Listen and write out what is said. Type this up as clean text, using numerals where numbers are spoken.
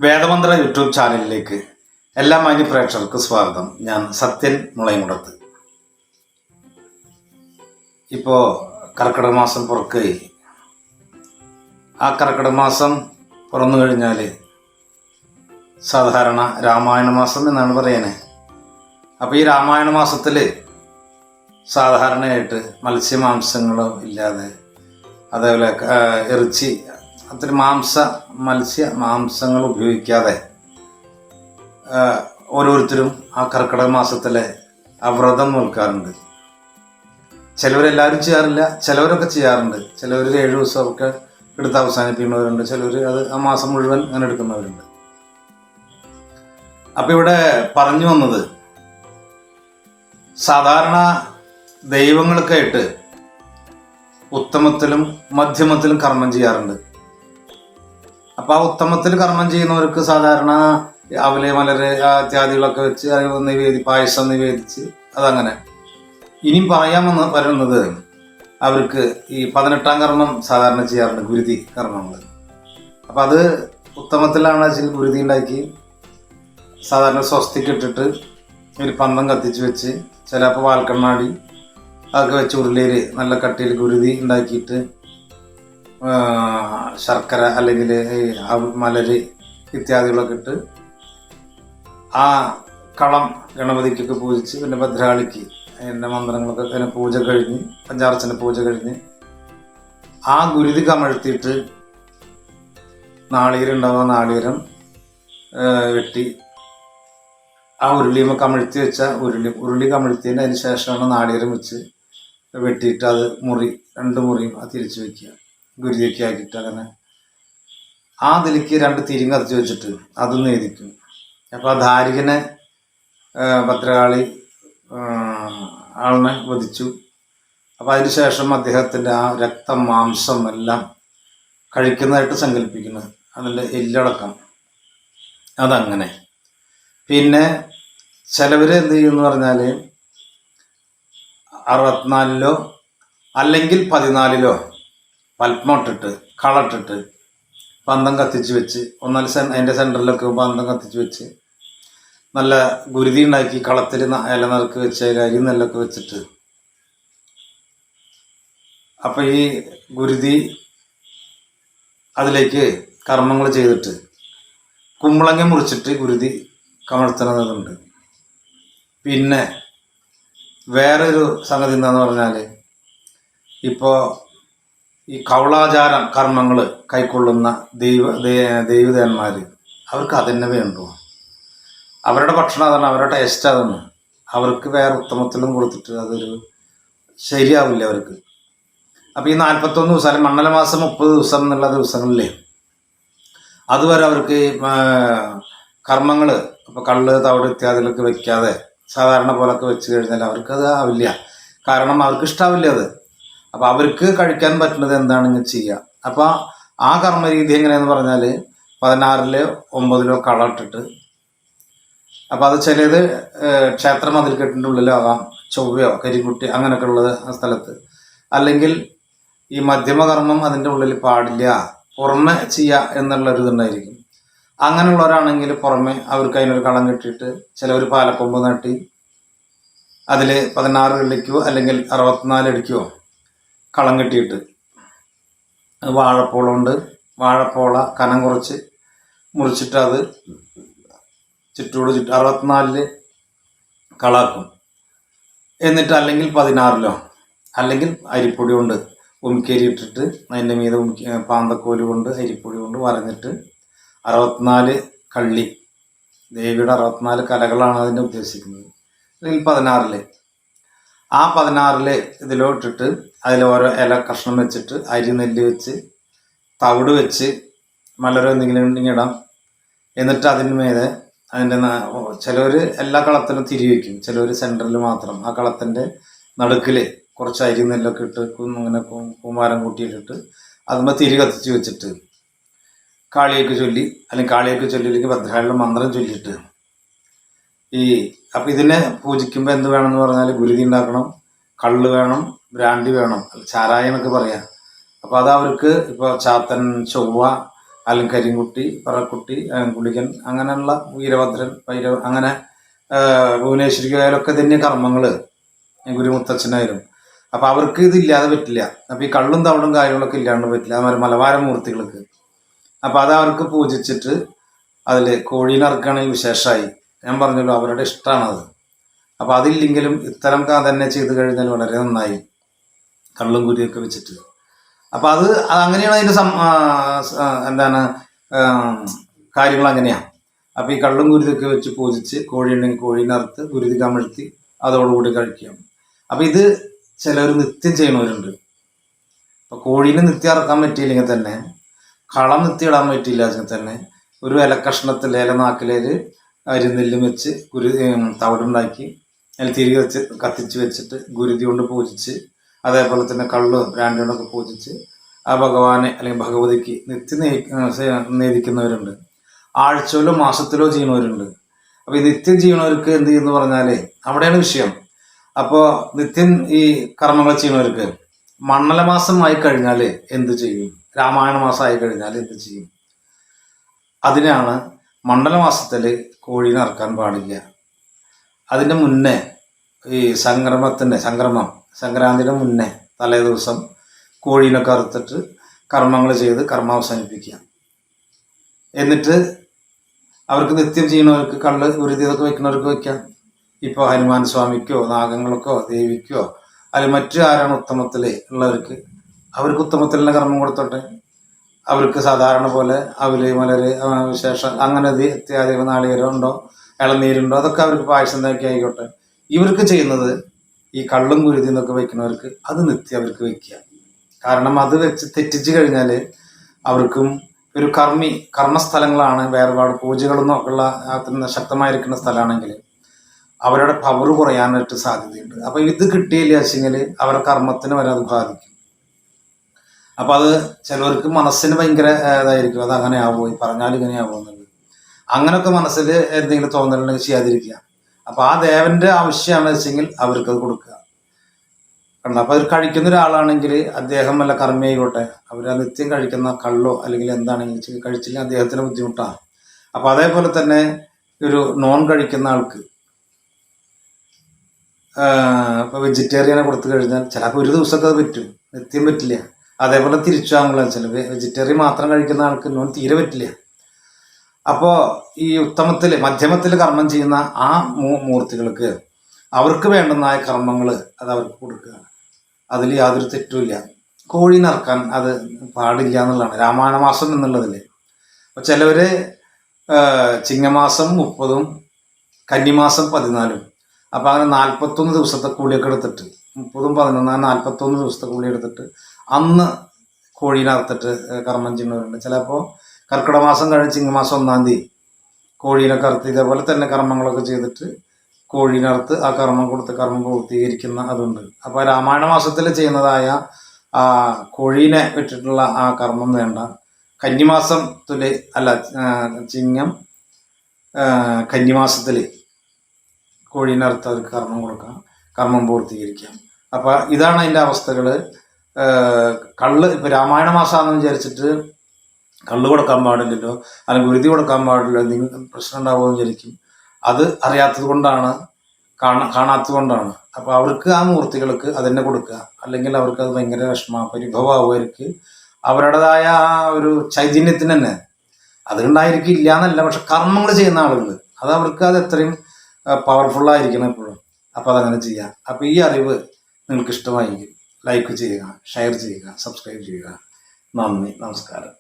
വേദമന്ത്ര YouTube ചാനലിലേക്ക് എല്ലാ മാന്യ പ്രേക്ഷകർക്ക് സ്വാഗതം. ഞാൻ സത്യൻ മുളയമുടത്ത്. ഇപ്പോൾ കർക്കിടക മാസം പുറക്കുകയായി. ആ കർക്കിടക മാസം പുറന്നു കഴിഞ്ഞാൽ സാധാരണ രാമായണ മാസം എന്നാണ് പറയാനേ. അപ്പോൾ ഈ രാമായണ മാസത്തിൽ സാധാരണയായിട്ട് മത്സ്യമാംസങ്ങളോ ഇല്ലാതെ, അതേപോലെ ഇറച്ചി, അത്ര മത്സ്യ മാംസങ്ങൾ ഉപയോഗിക്കാതെ ഓരോരുത്തരും ആ കർക്കിടക മാസത്തിലെ ആ വ്രതം നോൽക്കാറുണ്ട്. ചിലവരെല്ലാവരും ചെയ്യാറില്ല, ചിലവരൊക്കെ ചെയ്യാറുണ്ട്. ചിലവർ 7 ദിവസമൊക്കെ എടുത്ത് അവസാനിപ്പിക്കുന്നവരുണ്ട്, ചിലവർ അത് ആ മാസം മുഴുവൻ അങ്ങനെ എടുക്കുന്നവരുണ്ട്. അപ്പം ഇവിടെ പറഞ്ഞു വന്നത്, സാധാരണ ദൈവങ്ങൾക്കായിട്ട് ഉത്തമത്തിലും മധ്യമത്തിലും കർമ്മം ചെയ്യാറുണ്ട്. അപ്പോൾ ആ ഉത്തമത്തിൽ കർമ്മം ചെയ്യുന്നവർക്ക് സാധാരണ അവല് മലര് ഇത്യാദികളൊക്കെ വെച്ച് പായസം നിവേദിച്ച് അതങ്ങനെ. ഇനിയും പറയാൻ വരുന്നത്, അവർക്ക് ഈ 18ാം കർമ്മം സാധാരണ ചെയ്യാറുണ്ട്, ഗുരുതി കർമ്മങ്ങൾ. അപ്പം അത് ഉത്തമത്തിലാണ് ഗുരുതി ഉണ്ടാക്കി സാധാരണ സ്വസ്തിക്ക് ഇട്ടിട്ട് ഒരു പന്തം കത്തിച്ച് വെച്ച്, ചിലപ്പോൾ വാൽക്കണ്ണാടി അതൊക്കെ വെച്ച് ഉരുളിയിൽ നല്ല കട്ടിയിൽ ഗുരുതി ഉണ്ടാക്കിയിട്ട് ശർക്കര അല്ലെങ്കിൽ മലര് ഇത്യാദികളൊക്കെ ഇട്ട് ആ കളം ഗണപതിക്കൊക്കെ പൂജിച്ച്, പിന്നെ ഭദ്രാളിക്ക് എൻ്റെ മന്ത്രങ്ങളൊക്കെ പിന്നെ പൂജ കഴിഞ്ഞ്, പഞ്ചാർച്ചന പൂജ കഴിഞ്ഞ് ആ ഗുരുതി കമഴ്ത്തിയിട്ട് നാളീരം ഉണ്ടാവുക, നാളീരം വെട്ടി ആ ഉരുളിയുമ്പോൾ കമഴ്ത്തി വെച്ച ഉരുളി കമഴ്ത്തിയതിന് അതിന് ശേഷമാണ് നാളീരം വെച്ച് വെട്ടിയിട്ട് അത് 2 മുറിയും അത് തിരിച്ചു വയ്ക്കുക, ഗുരുതിയൊക്കെ ആക്കിയിട്ട്. അങ്ങനെ ആ അതിലേക്ക് 2 തിരിയും കത്തിച്ച് വെച്ചിട്ട് അതും നേദിക്കും. അപ്പോൾ ആ ധാരികനെ ഭദ്രകാളി ആളിനെ വധിച്ചു. അപ്പോൾ അതിന് ശേഷം അദ്ദേഹത്തിൻ്റെ ആ രക്തം മാംസം എല്ലാം കഴിക്കുന്നതായിട്ട് സങ്കല്പിക്കുന്നത്, അതിൻ്റെ എല്ലടക്കം അതങ്ങനെ. പിന്നെ ചിലവർ എന്ത് ചെയ്യുമെന്ന് പറഞ്ഞാൽ 64 അല്ലെങ്കിൽ 14 പത്മമിട്ടിട്ട് കളട്ടിട്ട് പന്തം കത്തിച്ച് വെച്ച്, അതിൻ്റെ സെൻറ്ററിലൊക്കെ പന്തം കത്തിച്ച് വെച്ച് നല്ല ഗുരുതി ഉണ്ടാക്കി കളത്തിൽ ഇല നിറക്ക് വെച്ച് അരി നെല്ലൊക്കെ വെച്ചിട്ട്, അപ്പം ഈ ഗുരുതി അതിലേക്ക് കർമ്മങ്ങൾ ചെയ്തിട്ട് കുമ്പളങ്ങ മുറിച്ചിട്ട് ഗുരുതി കമഴ്ത്തുന്നതുണ്ട്. പിന്നെ വേറൊരു സംഗതി എന്താന്ന് പറഞ്ഞാൽ, ഇപ്പോൾ ഈ കൗളാചാരം കർമ്മങ്ങൾ കൈക്കൊള്ളുന്ന ദൈവദേവന്മാർ, അവർക്ക് അതന്നെ വേണ്ടു. അവരുടെ ഭക്ഷണം അതാണ്, അവരുടെ ടേസ്റ്റ് അതാണ്. അവർക്ക് വേറെ ഉത്തമത്തിലും കൊടുത്തിട്ട് അതൊരു ശരിയാവില്ല അവർക്ക്. അപ്പോൾ ഈ 41 ദിവസം അല്ലെങ്കിൽ മണ്ഡലമാസം 30 ദിവസം എന്നുള്ള ദിവസങ്ങളിലേ അതുവരെ അവർക്ക് കർമ്മങ്ങൾ, ഇപ്പോൾ കള്ള് തവിട് ഇത്യാദികളൊക്കെ വെക്കാതെ സാധാരണ പോലൊക്കെ വെച്ച് കഴിഞ്ഞാൽ അവർക്കത് ആവില്ല. കാരണം അവർക്ക് ഇഷ്ടാവില്ല അത്. അപ്പോൾ അവർക്ക് കഴിക്കാൻ പറ്റുന്നത് എന്താണെന്ന് ചെയ്യുക. അപ്പോൾ ആ കർമ്മരീതി എങ്ങനെയാന്ന് പറഞ്ഞാൽ 16-ലോ 9-ലോ കളട്ടിട്ട്, അപ്പോൾ അത് ചിലത് ക്ഷേത്ര മതിൽക്കെട്ടിൻ്റെ ഉള്ളിലോ ആകാം, ചൊവ്വയോ കരിക്കുട്ടി അങ്ങനെയൊക്കെ ഉള്ളത് ആ സ്ഥലത്ത്. അല്ലെങ്കിൽ ഈ മധ്യമകർമ്മം അതിൻ്റെ ഉള്ളിൽ പാടില്ല, പുറമെ ചെയ്യുക എന്നുള്ളൊരിതുണ്ടായിരിക്കും. അങ്ങനെയുള്ളവരാണെങ്കിൽ പുറമെ അവർക്ക് അതിനൊരു കളം കെട്ടിയിട്ട് ചിലവർ പാലക്കൊമ്പ് നട്ടി അതിൽ 16 വെള്ളിക്കോ അല്ലെങ്കിൽ 64 അടിക്കോ കളം കെട്ടിയിട്ട് വാഴപ്പോള കനം കുറച്ച് മുറിച്ചിട്ട് അത് ചുറ്റോട് 64 കളാക്കും. എന്നിട്ട് അല്ലെങ്കിൽ 16-ലോ അല്ലെങ്കിൽ അരിപ്പൊടി കൊണ്ട് ഉമിക്കരി ഇട്ടിട്ട് അതിൻ്റെ മീതെ പാന്തക്കോല് കൊണ്ട് അരിപ്പൊടി കൊണ്ട് വരഞ്ഞിട്ട് 64 കള്ളി, ദേവിയുടെ 64 കലകളാണ് അതിൻ്റെ ഉദ്ദേശിക്കുന്നത്. അല്ലെങ്കിൽ 16-ല് ആ 16-ല് ഇതിലോട്ടിട്ട് അതിൽ ഓരോ ഇല കഷ്ണം വെച്ചിട്ട് അരി നെല്ല് വെച്ച് തവിട് വെച്ച് മലരോ എന്തെങ്കിലും ഉണ്ടെങ്കിൽ ഇടാം. എന്നിട്ട് അതിന് മേലെ അതിൻ്റെ ചിലവർ എല്ലാ കളത്തിലും തിരി വയ്ക്കും, ചിലവർ സെൻറ്ററിൽ മാത്രം ആ കളത്തിൻ്റെ നടുക്കിൽ കുറച്ച് അരി നെല്ലൊക്കെ ഇട്ട് ഇങ്ങനെ കുമാരം കൂട്ടിയിട്ടിട്ട് അതുമ്പോൾ തിരി കത്തിച്ച് വെച്ചിട്ട് കാളിയൊക്കെ ചൊല്ലി, അല്ലെങ്കിൽ കാളിയൊക്കെ ചൊല്ലിയില്ലെങ്കിൽ ഭദ്രകാളിയുടെ മന്ത്രം ചൊല്ലിയിട്ട് അപ്പം ഇതിനെ പൂജിക്കുമ്പോൾ എന്ത് വേണമെന്ന് പറഞ്ഞാൽ ഗുരുതി ഉണ്ടാക്കണം, കള്ള് വേണം, ബ്രാൻഡി വേണം, ചാരായം എന്നൊക്കെ പറയാം. അപ്പോൾ അത് അവർക്ക് ഇപ്പോൾ ചാത്തൻ, ചൊവ്വ, അല്ലെങ്കിൽ കരിങ്കുട്ടി, പറക്കുട്ടി, ഗുളികൻ, അങ്ങനെയുള്ള വീരഭദ്രൻ, അങ്ങനെ ഭുവനേശ്വരിക്കായാലൊക്കെ തന്നെ കർമ്മങ്ങൾ ഗുരുമുത്തച്ഛനായാലും. അപ്പം അവർക്ക് ഇതില്ലാതെ പറ്റില്ല. അപ്പം ഈ കള്ളും തവളും കാര്യങ്ങളൊക്കെ ഇല്ലാണ്ട് പറ്റില്ല. അതുമാതിരി മലബാര മൂർത്തികൾക്ക്. അപ്പം അത് അവർക്ക് പൂജിച്ചിട്ട് അതിൽ കോഴീനെ ഇറക്കുകയാണെങ്കിൽ വിശേഷമായി. ഞാൻ പറഞ്ഞല്ലോ അവരുടെ ഇഷ്ടമാണത്. അപ്പം അതില്ലെങ്കിലും ഇത്തരം തന്നെ ചെയ്തു കഴിഞ്ഞാൽ വളരെ നന്നായി, കള്ളും കുരിയൊക്കെ വെച്ചിട്ട്. അപ്പം അത് അങ്ങനെയാണ് അതിൻ്റെ എന്താണ് കാര്യങ്ങൾ അങ്ങനെയാണ്. അപ്പം ഈ കള്ളും കുരുതൊക്കെ വെച്ച് പൂജിച്ച് കോഴിയുണ്ടെങ്കിൽ കോഴീനെ അറുത്ത് കുരുതി കമഴ്ത്തി അതോടുകൂടി കഴിക്കാം. അപ്പം ഇത് ചിലർ നിത്യം ചെയ്യണവരുണ്ട്. അപ്പം കോഴീനെ നിത്യം ഇറക്കാൻ പറ്റിയില്ലെങ്കിൽ തന്നെ, കളം നിത്യം ഇടാൻ പറ്റിയില്ലെങ്കിൽ തന്നെ, ഒരു ഇലക്കഷ്ണത്തിൽ ഇലനാക്കിലേൽ അരിനെല്ലും വെച്ച് തവിടുണ്ടാക്കി അതിൽ തിരികെ വെച്ച് കത്തിച്ച് വെച്ചിട്ട് ഗുരുതി കൊണ്ട് പൂജിച്ച്, അതേപോലെ തന്നെ കള്ള് ബ്രാൻഡ് കൊണ്ടൊക്കെ പൂജിച്ച് ആ ഭഗവാനെ അല്ലെങ്കിൽ ഭഗവതിക്ക് നിത്യം നേദിക്കുന്നവരുണ്ട്. ആഴ്ചയിലോ മാസത്തിലോ ചെയ്യുന്നവരുണ്ട്. അപ്പോൾ ഈ നിത്യം ചെയ്യുന്നവർക്ക് എന്ത് ചെയ്യുന്നു പറഞ്ഞാൽ അവിടെയാണ് വിഷയം. അപ്പോൾ നിത്യം ഈ കർമ്മങ്ങൾ ചെയ്യുന്നവർക്ക് മണ്ഡലമാസമായി കഴിഞ്ഞാൽ എന്ത് ചെയ്യും, രാമായണ മാസം ആയി കഴിഞ്ഞാൽ എന്ത് ചെയ്യും? അതിനാണ് മണ്ഡലമാസത്തിൽ കോഴീനെ ഇറക്കാൻ പാടില്ല. അതിൻ്റെ മുന്നേ ഈ സംക്രാന്തിയുടെ മുന്നേ തലേ ദിവസം കോഴീനൊക്കെ അറുത്തിട്ട് കർമ്മങ്ങൾ ചെയ്ത് കർമ്മം അവസാനിപ്പിക്കുക. എന്നിട്ട് അവർക്ക് നിത്യം ചെയ്യുന്നവർക്ക് കള്ള് ഉരുതി ഇതൊക്കെ വയ്ക്കുന്നവർക്ക് വയ്ക്കാം. ഇപ്പോൾ ഹനുമാൻ സ്വാമിക്കോ നാഗങ്ങൾക്കോ ദേവിക്കോ അല്ലെങ്കിൽ മറ്റു ആരാണ് ഉത്തമത്തിൽ ഉള്ളവർക്ക് അവർക്ക് ഉത്തമത്തിലുള്ള കർമ്മം കൊടുത്തോട്ടെ. അവർക്ക് സാധാരണ പോലെ അവല് മലര് വിശേഷം അങ്ങനെ ഇത്യാദികൾ നാളികേരം ഉണ്ടോ ഇളനീരുണ്ടോ അതൊക്കെ അവർക്ക് പായസം ഉണ്ടാക്കി ആയിക്കോട്ടെ. ഇവർക്ക് ചെയ്യുന്നത് ഈ കള്ളും കുരുതി എന്നൊക്കെ വയ്ക്കുന്നവർക്ക് അത് നിത്യം അവർക്ക് വയ്ക്കുക. കാരണം അത് വെച്ച് തെറ്റിച്ച് കഴിഞ്ഞാൽ അവർക്കും ഒരു കർമ്മസ്ഥലങ്ങളാണ് വേർപാട് പൂജകളൊന്നും ഒക്കെ ഉള്ള ശക്തമായിരിക്കുന്ന സ്ഥലമാണെങ്കിൽ അവരുടെ പവർ കുറയാനായിട്ട് സാധ്യതയുണ്ട്. അപ്പം ഇത് കിട്ടിയില്ല വെച്ചെങ്കിൽ അവരുടെ കർമ്മത്തിന് വരെ അത് ബാധിക്കും. അപ്പം അത് ചിലവർക്ക് മനസ്സിന് ഭയങ്കര ഇതായിരിക്കും, അത് അങ്ങനെ ആവുമോ, ഈ പറഞ്ഞാൽ ഇങ്ങനെ ആവുമോ എന്നുള്ളത്. അങ്ങനെയൊക്കെ മനസ്സിൽ എന്തെങ്കിലും തോന്നലുണ്ടെങ്കിൽ ചെയ്യാതിരിക്കുക. അപ്പം ആ ദേവന്റെ ആവശ്യമാണ് വെച്ചെങ്കിൽ അവർക്കത് കൊടുക്കുക. കണ്ട അപ്പം അത് കഴിക്കുന്ന ഒരാളാണെങ്കിൽ അദ്ദേഹം വല്ല കർമ്മയായിക്കോട്ടെ, അവർ ആ നിത്യം കഴിക്കുന്ന കള്ളോ അല്ലെങ്കിൽ എന്താണെങ്കിലും കഴിച്ചില്ലെങ്കിൽ അദ്ദേഹത്തിന് ബുദ്ധിമുട്ടാണ്. അപ്പം അതേപോലെ തന്നെ ഒരു നോൺ കഴിക്കുന്ന ആൾക്ക് ഇപ്പോൾ വെജിറ്റേറിയനെ കൊടുത്തു കഴിഞ്ഞാൽ ചിലപ്പോൾ ഒരു ദിവസമൊക്കെ അത് പറ്റും, നിത്യം പറ്റില്ല. അതേപോലെ തിരിച്ചാകുമ്പോൾ ചില വെജിറ്റേറിയൻ മാത്രം കഴിക്കുന്ന ആൾക്ക് നോൺ തീരെ പറ്റില്ല. അപ്പോൾ ഈ ഉത്തമത്തിൽ മധ്യമത്തിൽ കർമ്മം ചെയ്യുന്ന ആ മൂർത്തികൾക്ക് അവർക്ക് വേണ്ടുന്നതായ കർമ്മങ്ങൾ അത് അവർക്ക് കൊടുക്കുക. അതിൽ യാതൊരു തെറ്റുമില്ല. കോഴീനെ ഇറക്കാൻ അത് പാടില്ല എന്നുള്ളതാണ് രാമായണ മാസം എന്നുള്ളതിൽ. അപ്പോൾ ചിലവർ ചിങ്ങമാസം 30 കന്നിമാസം 14. അപ്പോൾ അങ്ങനെ 41 ദിവസത്തെ കൂലിയൊക്കെ എടുത്തിട്ട് 30, 11, 41 ദിവസത്തെ കൂലി എടുത്തിട്ട് അന്ന് കോഴീനെ അറുത്തിട്ട് കർമ്മം ചെയ്യുന്നവരുണ്ട്. ചിലപ്പോൾ കർക്കിടക മാസം കഴിഞ്ഞ് ചിങ്ങമാസം 1-ാം തീയതി കോഴീനെ കറുത്ത് ഇതേപോലെ തന്നെ കർമ്മങ്ങളൊക്കെ ചെയ്തിട്ട് കോഴീനെ അറുത്ത് ആ കർമ്മം കൊടുത്ത് കർമ്മം പൂർത്തീകരിക്കുന്ന അതുണ്ട്. അപ്പോൾ രാമായണ മാസത്തിൽ ചെയ്യുന്നതായ കോഴീനെ വിട്ടിട്ടുള്ള ആ കർമ്മം വേണ്ട. കന്നിമാസത്തിൽ അല്ല, ചിങ്ങം കന്നിമാസത്തിൽ കോഴീനെ അറുത്ത് അവർക്ക് കർമ്മം കൊടുക്കാം, കർമ്മം പൂർത്തീകരിക്കാം. അപ്പം ഇതാണ് അതിൻ്റെ അവസ്ഥകൾ. കള്ള് ഇപ്പോൾ രാമായണ മാസമാണെന്ന് വിചാരിച്ചിട്ട് കള്ള് കൊടുക്കാൻ പാടില്ലല്ലോ അല്ലെങ്കിൽ ഗുരുതി കൊടുക്കാൻ പാടില്ല, എന്തെങ്കിലും പ്രശ്നം ഉണ്ടാവുമെന്ന് വിചാരിക്കും. അത് അറിയാത്തത് കൊണ്ടാണ്, കാണാത്തത് കൊണ്ടാണ്. അപ്പോൾ അവർക്ക് ആ മൂർത്തികൾക്ക് അതന്നെ കൊടുക്കുക. അല്ലെങ്കിൽ അവർക്ക് അത് ഭയങ്കര പരിഭവമാവുമായിരിക്കും. അവരുടേതായ ആ ഒരു ചൈതന്യത്തിന് തന്നെ അതുകൊണ്ടായിരിക്കും ഇല്ല എന്നല്ല, പക്ഷെ കർമ്മങ്ങൾ ചെയ്യുന്ന ആളുകൾ അത് അവർക്ക് അത് എത്രയും പവർഫുള്ളായിരിക്കണം എപ്പോഴും. അപ്പോൾ അതങ്ങനെ ചെയ്യാം. അപ്പോൾ ഈ അറിവ് നിങ്ങൾക്ക് ഇഷ്ടമായെങ്കിൽ ലൈക്ക് ചെയ്യുക, ഷെയർ ചെയ്യുക, സബ്സ്ക്രൈബ് ചെയ്യുക. നന്ദി, നമസ്കാരം.